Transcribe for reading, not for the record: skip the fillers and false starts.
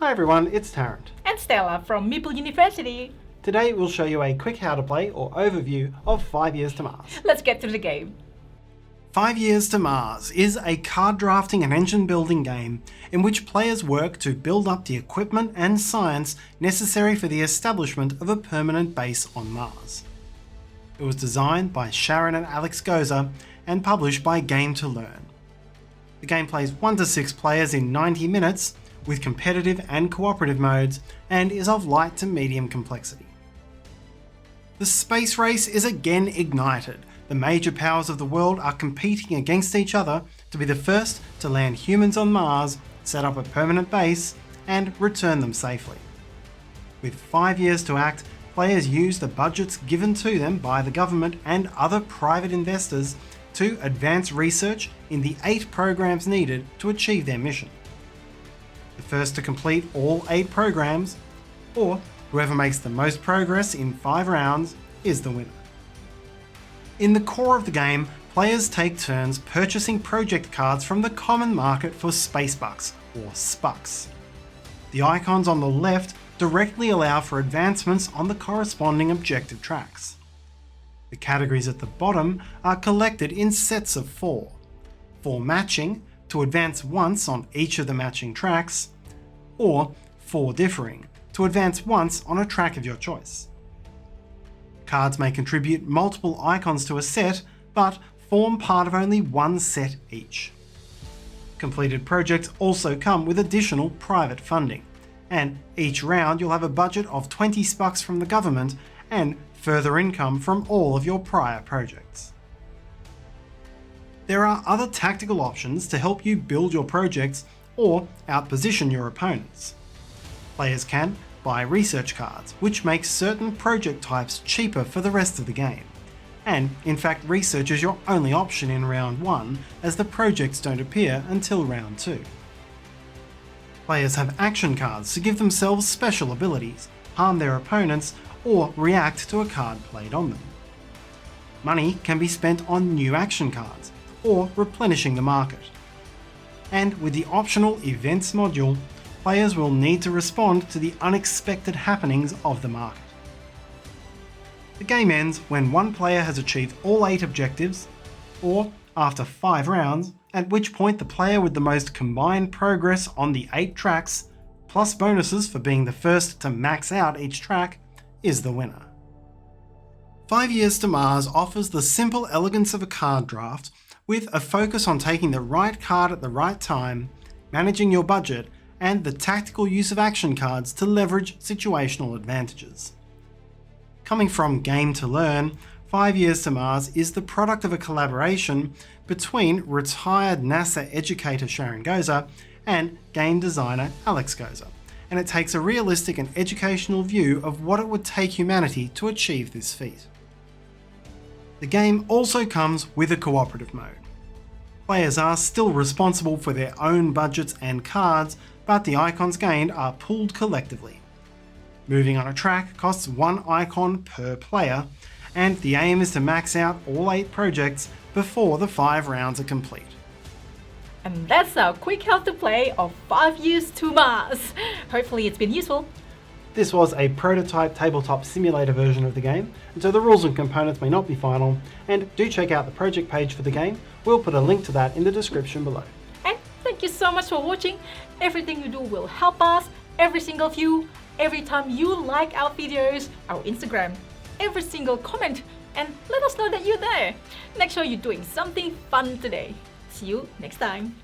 Hi everyone, it's Tarrant. And Stella from Meeple University. Today we'll show you a quick how to play or overview of 5 Years to Mars. Let's get to the game. 5 Years to Mars is a card drafting and engine building game in which players work to build up the equipment and science necessary for the establishment of a permanent base on Mars. It was designed by Sharon and Goza and published by Game to Learn. The game plays 1 to 6 players in 90 minutes with competitive and cooperative modes and is of light to medium complexity. The space race is again ignited. The major powers of the world are competing against each other to be the first to land humans on Mars, set up a permanent base, and return them safely. With 5 years to act, players use the budgets given to them by the government and other private investors to advance research in the 8 programs needed to achieve their mission. The first to complete all 8 programs, or whoever makes the most progress in 5 rounds, is the winner. In the core of the game, players take turns purchasing project cards from the common market for space bucks, or spucks. The icons on the left directly allow for advancements on the corresponding objective tracks. The categories at the bottom are collected in sets of 4 matching, to advance once on each of the matching tracks, or 4 differing, to advance once on a track of your choice. Cards may contribute multiple icons to a set, but form part of only one set each. Completed projects also come with additional private funding, and each round you'll have a budget of 20 spucks from the government and further income from all of your prior projects. There are other tactical options to help you build your projects or outposition your opponents. Players can buy research cards, which makes certain project types cheaper for the rest of the game. And in fact, research is your only option in round 1, as the projects don't appear until round 2. Players have action cards to give themselves special abilities, harm their opponents, or react to a card played on them. Money can be spent on new action cards, or replenishing the market. And with the optional events module, players will need to respond to the unexpected happenings of the market. The game ends when one player has achieved all 8 objectives, or after 5 rounds, at which point the player with the most combined progress on the 8 tracks, plus bonuses for being the first to max out each track, is the winner. 5 Years to Mars offers the simple elegance of a card draft with a focus on taking the right card at the right time, managing your budget, and the tactical use of action cards to leverage situational advantages. Coming from Game to Learn, 5 Years to Mars is the product of a collaboration between retired NASA educator Sharon Goza and game designer Goza, and it takes a realistic and educational view of what it would take humanity to achieve this feat. The game also comes with a cooperative mode. Players are still responsible for their own budgets and cards, but the icons gained are pooled collectively. Moving on a track costs 1 icon per player, and the aim is to max out all 8 projects before the 5 rounds are complete. And that's our quick how to play of 5 Years to Mars. Hopefully it's been useful. This was a prototype tabletop simulator version of the game, and so the rules and components may not be final, and do check out the project page for the game. We'll put a link to that in the description below. And thank you so much for watching. Everything you do will help us, every single view, every time you like our videos, our Instagram, every single comment, and let us know that you're there. Make sure you're doing something fun today. See you next time.